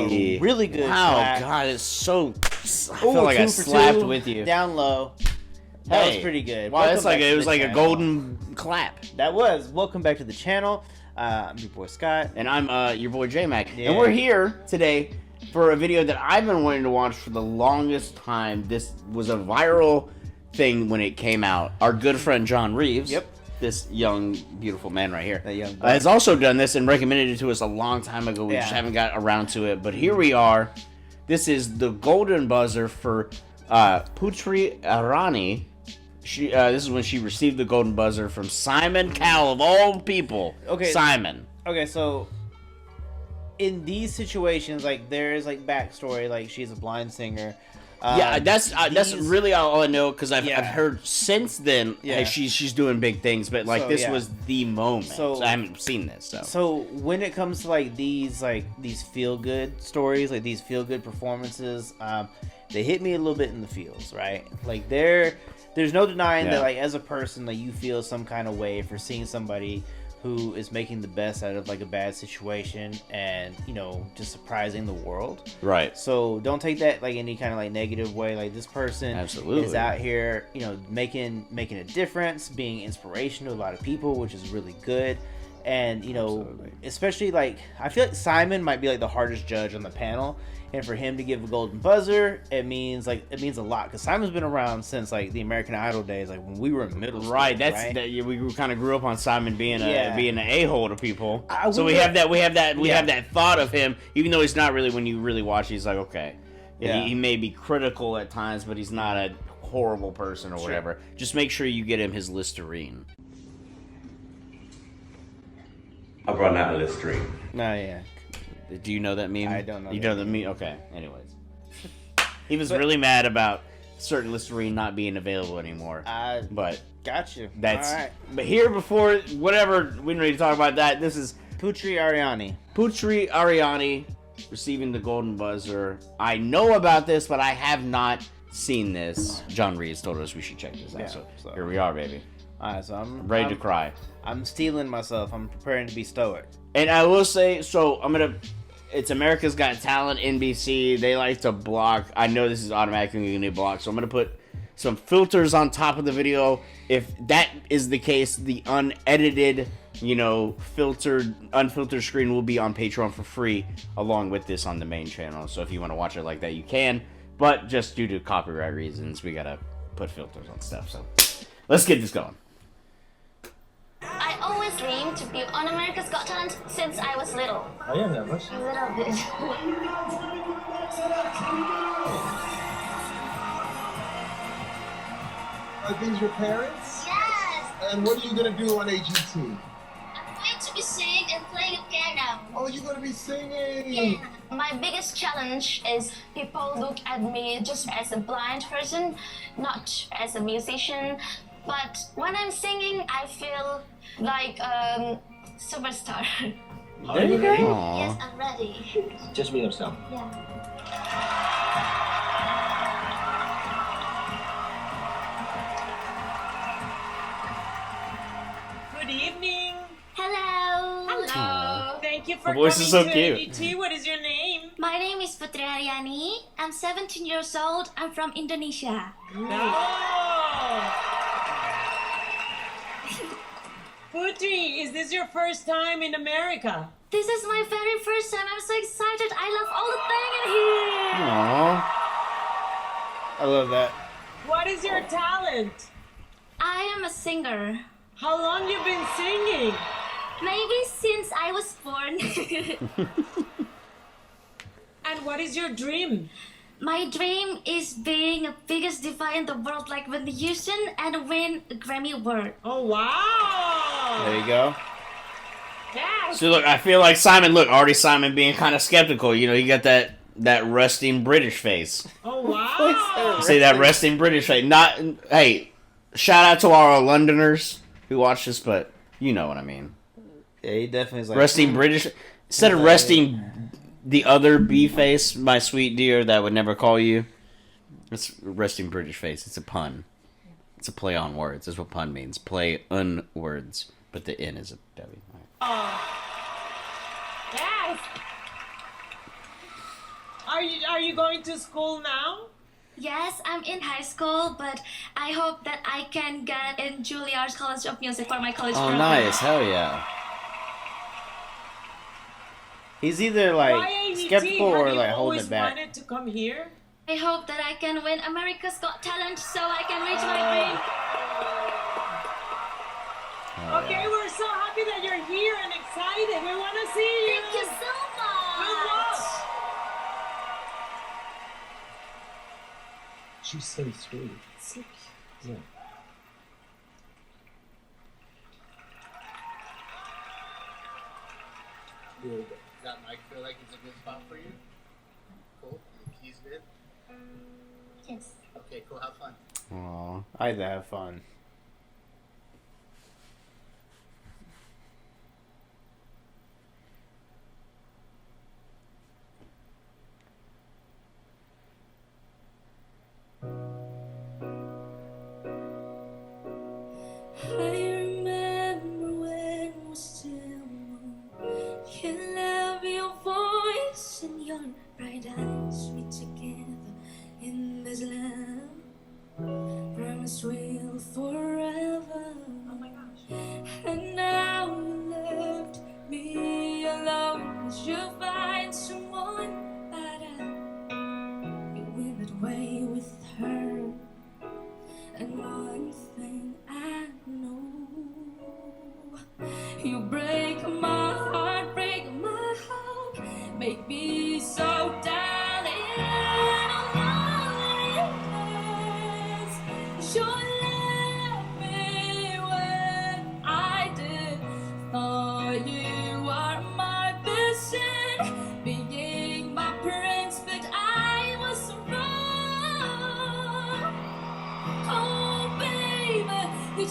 some really good slaps. God, it's so... I feel like I slapped with you. Down low. That was pretty good. Wow, it's like, it was like a golden clap. That was. Welcome back to the channel. I'm your boy Scott. And I'm your boy J-Mac. Yeah. And we're here today for a video that I've been wanting to watch for the longest time. This was a viral thing when it came out. Our good friend John Reeves. Yep. This young, beautiful man right here. That young has also done this and recommended it to us a long time ago. We just haven't got around to it. But here we are. This is the golden buzzer for Putri Ariani. This is when she received the golden buzzer from Simon Cowell, of all people. Okay. Simon. Okay, so in these situations, like, there is like backstory. Like, she's a blind singer. That's really all I know, because I've heard since then she's doing big things, but like this was the moment. So I haven't seen this. So when it comes to like these feel good stories, like these feel good performances, they hit me a little bit in the feels, right? Like there's no denying that, like, as a person, like, you feel some kind of way for seeing somebody who is making the best out of like a bad situation and, you know, just surprising the world. Right. So don't take that like any kind of like negative way. Like, this person is out here, you know, making a difference, being inspirational to a lot of people, which is really good. And, you know, especially like, I feel like Simon might be like the hardest judge on the panel, and for him to give a golden buzzer, it means a lot, because Simon's been around since like the American Idol days, like when we were in middle school. Right. We kind of grew up on Simon being an a-hole to people. So we have that thought of him, even though he's not really. When you really watch, he's like, okay, he may be critical at times, but he's not a horrible person or whatever. Just make sure you get him his Listerine. I've run out of Listerine. No, yeah. Do you know that meme? I don't know. You know the meme? Okay. Anyways, he was really mad about certain Listerine not being available anymore. But got you. That's. All right. But here, before whatever, we don't need to talk about that. This is Putri Ariani. Putri Ariani receiving the golden buzzer. I know about this, but I have not seen this. John Reeves told us we should check this out. So here we are, baby. All right, so I'm ready to cry. I'm steeling myself. I'm preparing to be stoic. And I will say, so it's America's Got Talent, NBC. They like to block. I know this is automatically going to get blocked, so I'm going to put some filters on top of the video. If that is the case, the unedited, you know, unfiltered screen will be on Patreon for free, along with this on the main channel. So if you want to watch it like that, you can. But just due to copyright reasons, we got to put filters on stuff. So let's get this going. I always dreamed to be on America's Got Talent since I was little. Are you nervous? A little bit. Are these your parents? Yes! And what are you going to do on AGT? I'm going to be singing and playing a piano. Oh, you're going to be singing! Yeah. My biggest challenge is people look at me just as a blind person, not as a musician. But when I'm singing, I feel like superstar. There you go. Yes, I'm ready. Just be yourself. Yeah. Good evening. Hello. Hello. Thank you for Her coming voice is so to cute. AGT. What is your name? My name is Putri Ariani. I'm 17 years old. I'm from Indonesia. Oh. Putri, is this your first time in America? This is my very first time. I'm so excited. I love all the things in here. Aww. I love that. What is your talent? I am a singer. How long you been singing? Maybe since I was born. And what is your dream? My dream is being the biggest diva in the world, like win the Houston and win a Grammy Award. Oh, wow. There you go. Yeah. So look, I feel like Simon being kind of skeptical. You know, you got that resting British face. Oh, wow. Say that resting British face. Hey, shout out to our Londoners who watch this, but you know what I mean. Yeah, he definitely is like Resting British. Instead of resting the other B face, my sweet dear, that would never call you. It's resting British face. It's a pun. It's a play on words. That's what pun means. Play on words. But the N is a W. Oh. Yes. Are you going to school now? Yes, I'm in high school, but I hope that I can get in Juilliard's College of Music for my college program. Nice. Hell yeah. He's either like AGT, skeptical or like holding it back. Have you always wanted to come here? I hope that I can win America's Got Talent so I can reach my dream. Okay, we're so happy that you're here and excited. We want to see you. Thank you so much. Good luck. She's so sweet. Yeah. Good. Does that mic feel like it's a good spot for you? Cool. The keys good? Yes. Okay, cool. Have fun. Aw, I had to have fun.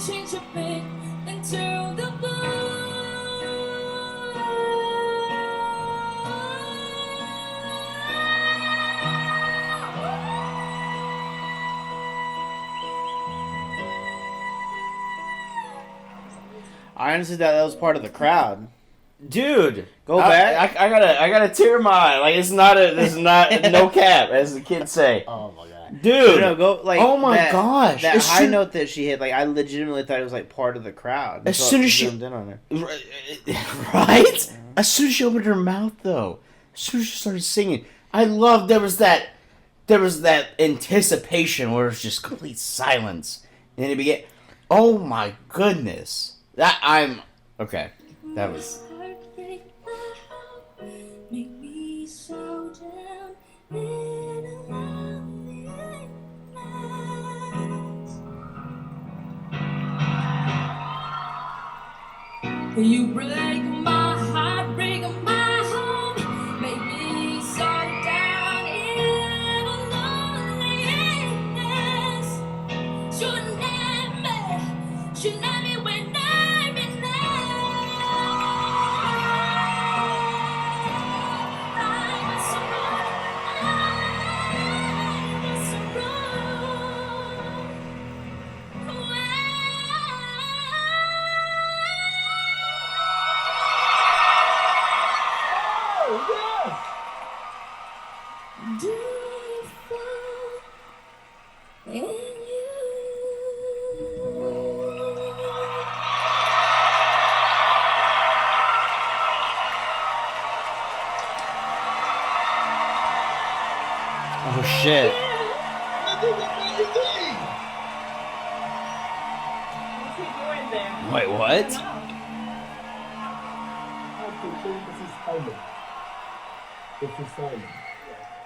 Change your pain into the blue. I honestly thought that was part of the crowd. Dude, go back. I gotta tear my eye. Like this is not no cap, as the kids say. Oh my god, dude! No, go like. Oh my gosh! That high note that she hit, like I legitimately thought it was like part of the crowd. As soon as she zoomed in on her, right? As soon as she opened her mouth, though, as soon as she started singing, I loved there was that anticipation where it was just complete silence, and then it began. Oh my goodness! Okay. That was. Make me so down in a lonely night. You break my heart, break my home. Make me so down in a loneliness. Should let me when I'm in love. Oh shit. Wait, what? This is Simon. This is Simon.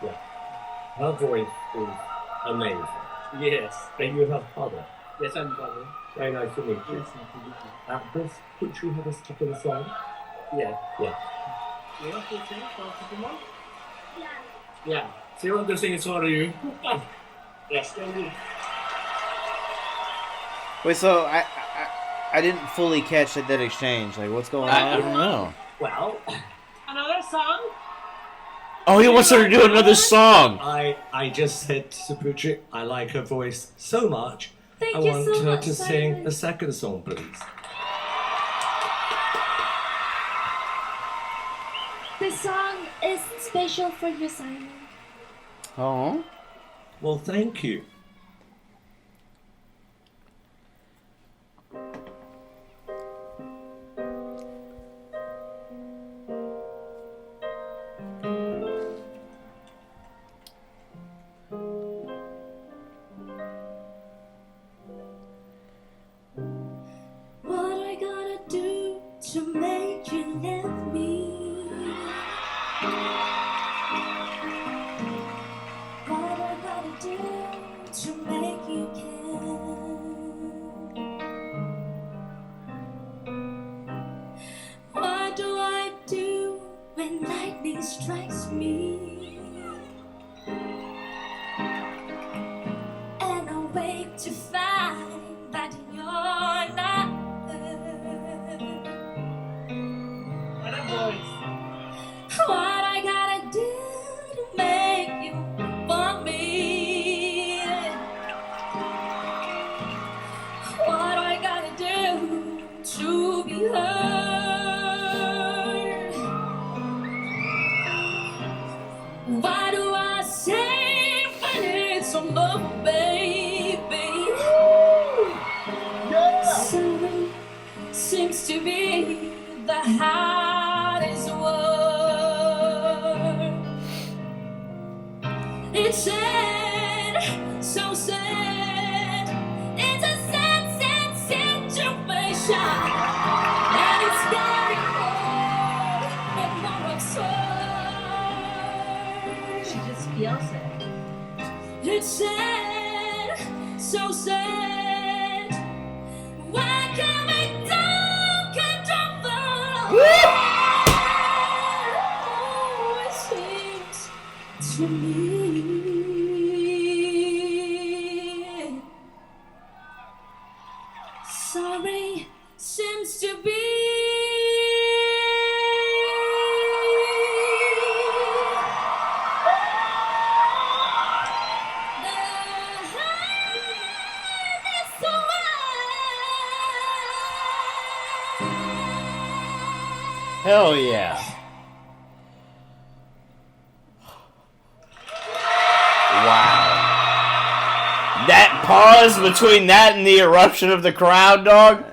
Yeah. Her voice is amazing. Yes. And you have father. Yes, I'm father. Very nice to meet you. Does Putri have a couple of songs? Yeah. Yeah. You want to sing for Pokemon? Yeah. Yeah. So you want to sing for you? Yes, can you? wait, so I didn't fully catch that exchange. Like, what's going on? I don't know. Well, Another song? Oh, he wants her to do another song. I just said to Putri, I like her voice so much. Thank I you want so her much, to sing Simon. a second song, please. This song is special for you, Simon. Oh. Well, thank you. What I gotta do to make you let me? What I gotta do to make you care? What do I do when lightning strikes me? And I wake to find that you're not there. What a voice. What I gotta do to make you want me? What I gotta do to be heard? Why do I say when it's some love, baby? Sorry seems to be the hardest word. It's sad, so sad. It's a sad, sad situation, and it's getting more and more absurd. She just feels it. It's sad, so sad. Why can't we talk and drop the oh, it seems to me. Sorry seems to be Hell yeah. Wow. That pause between that and the eruption of the crowd, dog.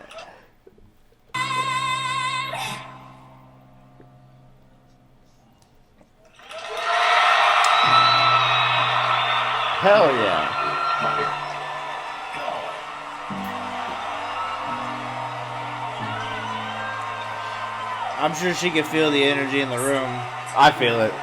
Hell yeah. I'm sure she could feel the energy in the room. I feel it.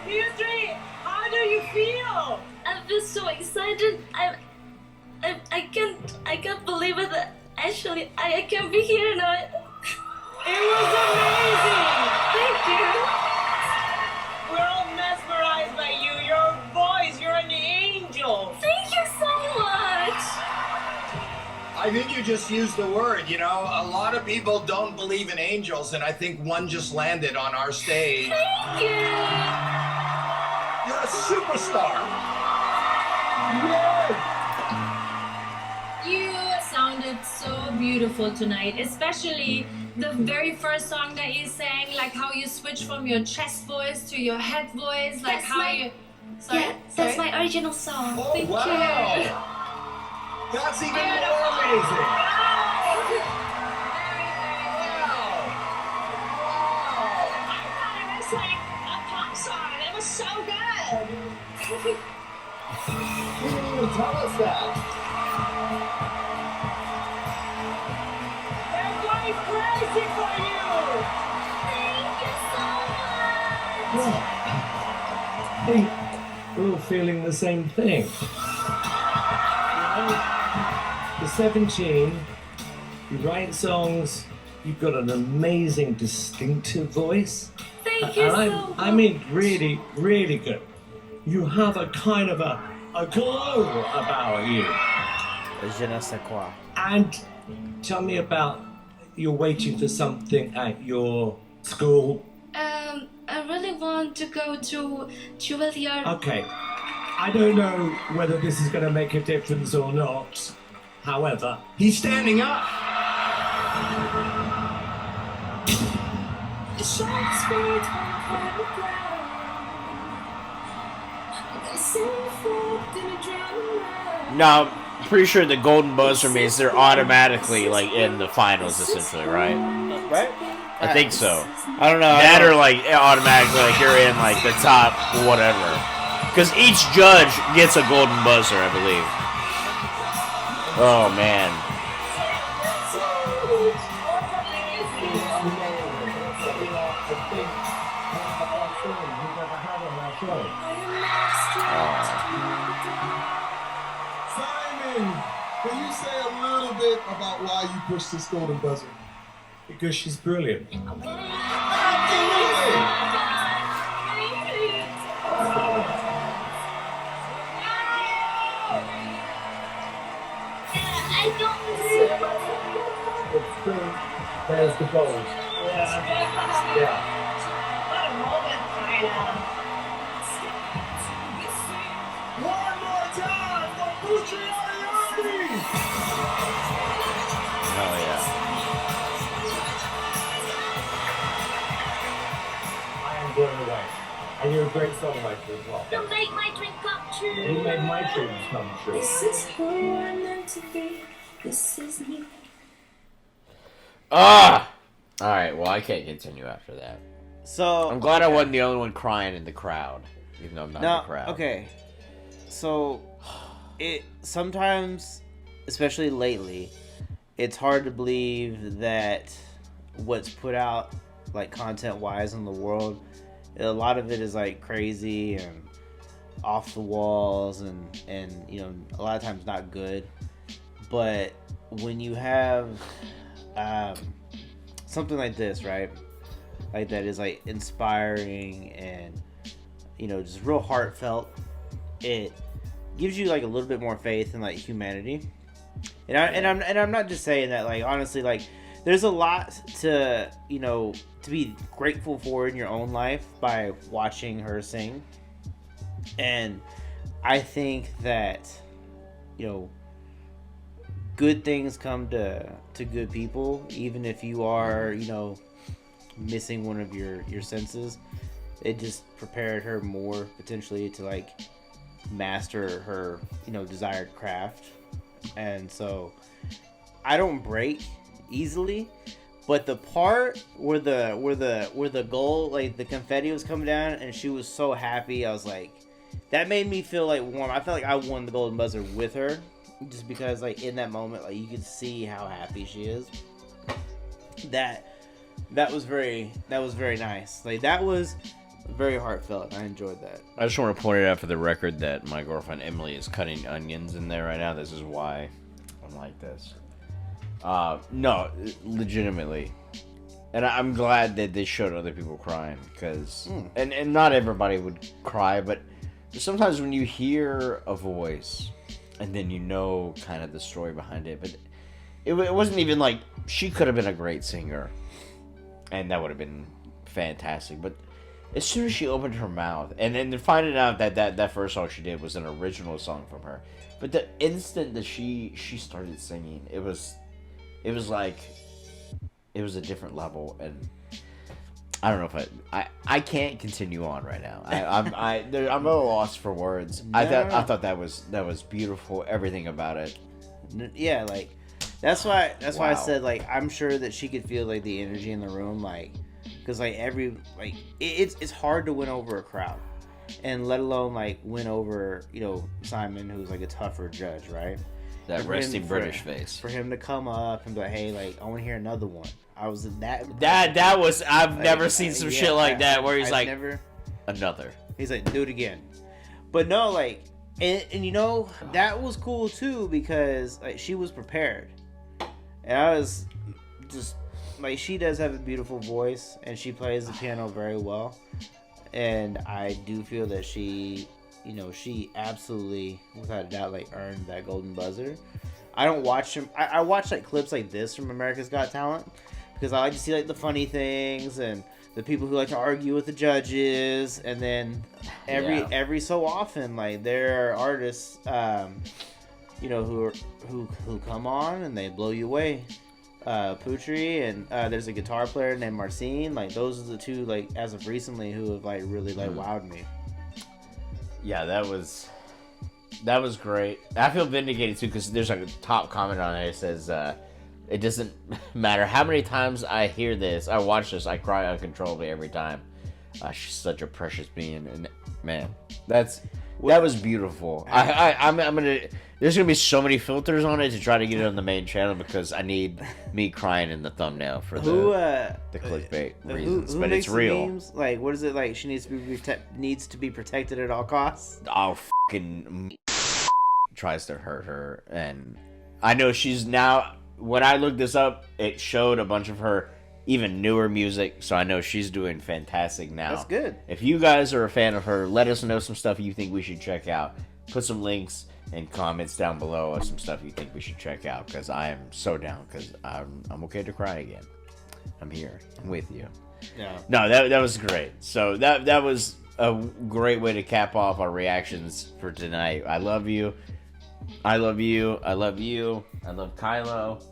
Putri, how do you feel? I'm just so excited. I can't believe it. Actually, I can't be here now. It was amazing. Thank you. We're all mesmerized by you. Your voice, you're an angel. Thank you so much. I think you just used the word, you know, a lot of people don't believe in angels, and I think one just landed on our stage. Thank you. You're a superstar. You sounded so beautiful tonight, especially the very first song that you sang, like how you switched from your chest voice to your head voice, like That's how my- you... Sorry? Yeah, that's my original song. Oh, Thank wow. you. That's even more amazing. I thought it was like a pop song. It was so good. You didn't even tell us that. They're going crazy for you. Thank you so much. Yeah. I think we're all feeling the same thing. You know, you're 17, you write songs, you've got an amazing distinctive voice. Thank you so much. I mean really, really good. You have a kind of a a glow about you. Je ne sais quoi. And tell me about you're waiting for something at your school. I really want to go to Juilliard. Okay. I don't know whether this is going to make a difference or not. However, he's standing up. No, I'm pretty sure the golden buzzer means they're automatically like in the finals, essentially, right? Right? I think so. I don't know. That or like automatically, like you're in like the top whatever. Because each judge gets a golden buzzer, I believe. Oh man. Simon, can you say a little bit about why you pushed this golden buzzer? Because she's brilliant. There's the gold. Yeah. One more time for Putri Ariani! Hell yeah. I am blown away. And you're a great songwriter as well. You make my dream come true. You made my dreams come true. This is who I'm meant to be. This is me. Ah! Alright, well I can't continue after that. So I'm glad I wasn't the only one crying in the crowd. Even though I'm not in the crowd. Okay. So it sometimes, especially lately, it's hard to believe that what's put out like content wise in the world, a lot of it is like crazy and off the walls and you know, a lot of times not good. But when you have something like this, right, like that is like inspiring and you know just real heartfelt, it gives you like a little bit more faith in like humanity. And I'm not just saying that, like honestly, like there's a lot to, you know, to be grateful for in your own life by watching her sing. And I think that, you know, good things come to good people, even if you are, you know, missing one of your senses. It just prepared her more potentially to like master her, you know, desired craft. And so I don't break easily, but the part where the goal, like the confetti was coming down and she was so happy, I was like, that made me feel like warm. I felt like I won the golden buzzer with her, just because like in that moment, like you could see how happy she is. That was very nice. Like that was very heartfelt. I enjoyed that. I just want to point it out for the record that my girlfriend Emily is cutting onions in there right now. This is why I'm like this. No, legitimately. And I'm glad that they showed other people crying, because and not everybody would cry, but sometimes when you hear a voice and then you know kind of the story behind it, but it wasn't even like she could have been a great singer and that would have been fantastic, but as soon as she opened her mouth and then finding out that first song she did was an original song from her, but the instant that she started singing, it was like it was a different level. And I don't know if I can't continue on right now. I'm a loss for words. No. I thought that was beautiful. Everything about it. Yeah, like that's why I said like I'm sure that she could feel like the energy in the room, like because like it's hard to win over a crowd, and let alone like win over, you know, Simon, who's like a tougher judge, right? That resting British face. For him to come up and be like, hey, like I want to hear another one. I was that was I've like, never seen some shit like that where he's like another. He's like, do it again. But no, like and you know that was cool too, because like she was prepared. And I was just like, she does have a beautiful voice and she plays the piano very well. And I do feel that she you know, she absolutely, without a doubt, like earned that golden buzzer. I don't watch him. I watch like clips like this from America's Got Talent because I like to see like the funny things and the people who like to argue with the judges, and then every so often, like there are artists, you know, who come on and they blow you away. Putri and there's a guitar player named Marcin. Like those are the two, like as of recently, who have like really like wowed me. Yeah, that was great. I feel vindicated too because there's like a top comment on it. It says, "It doesn't matter how many times I hear this, I watch this, I cry uncontrollably every time. She's such a precious being." And man, that was beautiful. I'm gonna. There's gonna be so many filters on it to try to get it on the main channel because I need me crying in the thumbnail for the clickbait reasons. But it's real. Memes? Like, what is it like? She needs to be protected at all costs. Oh, fucking tries to hurt her, and I know she's now. When I looked this up, it showed a bunch of her even newer music, so I know she's doing fantastic now. That's good. If you guys are a fan of her, let us know some stuff you think we should check out. Put some links and comments down below of some stuff you think we should check out, because I am so down, because I'm okay to cry again. I'm here. I'm with you. Yeah. No, that was great. So that was a great way to cap off our reactions for tonight. I love you. I love you. I love you. I love Kylo.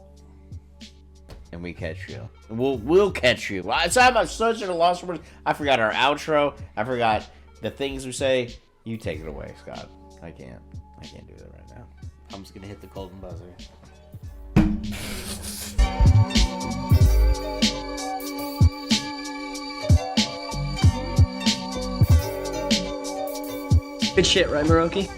And we catch you. We'll catch you. I'm such at a loss for words. I forgot our outro. I forgot the things we say. You take it away, Scott. I can't do that right now. I'm just gonna hit the golden buzzer. Good shit, right, Maroki?